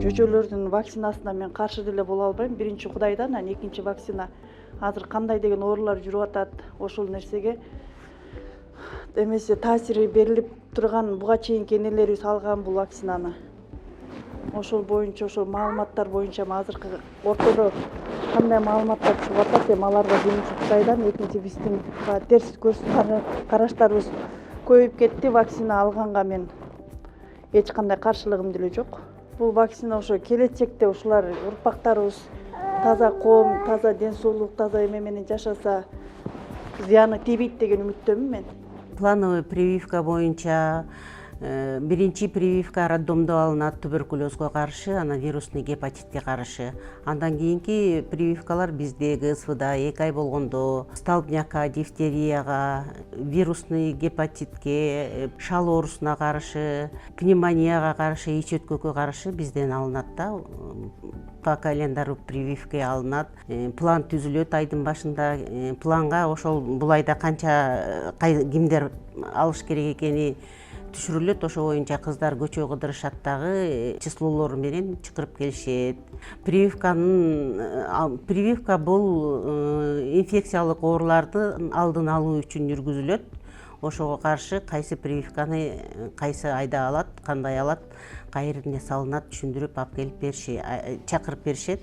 жөжөлөрдүн вакцинасына мен каршы деле боло албайм. Биринчи Кудайдан, анан экинчи вакцина азыр кандай деген оорулар жүрүп атат, ошол нерсеге эмеси таасири берилип турган буга чейинки энелерибиз алган бул вакцинаны. Ошол боюнча, ошол маалыматтар боюнча азыркы ортодо кандай маалыматтар чыгып атат, эми аларга биринчи Кудайдан, экинчи биздин терс караштарыбыз көбөйүп кетти. Вакцина алганга мен эч кандай каршылыгым деле жок. Бул вакцина ошо келечекте ушулар урпактарыбыз таза коом, таза ден соолук, таза эме менен жашаса зыяны тийбейт деген үмүттөмүн мен. Плановый прививка боюнча биринчи прививка роддомдо алынат туберкулезго каршы, анан вирусный гепатитке каршы. Андан кийинки прививкалар бизде ГСВда 2 ай болгондо, столбнякка, дифтерияга, вирусный гепатитке, шал оорусуна каршы, пневмонияга каршы, ич өткөккө каршы бизден алынат да. По календару прививка алынат. План түзүлөт айдын башында. Планга ошол бул айда канча кимдер алыш керек экени түшүрүлөт. Ошо боюнча кыздар көчө кыдырышат дагы, числолору менен чакырып келишет. Прививка бул инфекциялык ооруларды алдын алуу үчүн жүргүзүлөт. Ошого каршы кайсы прививканы кайсы айда алат, кандай алат, кайерине салынат түшүндүрүп алып келип чакырып беришет.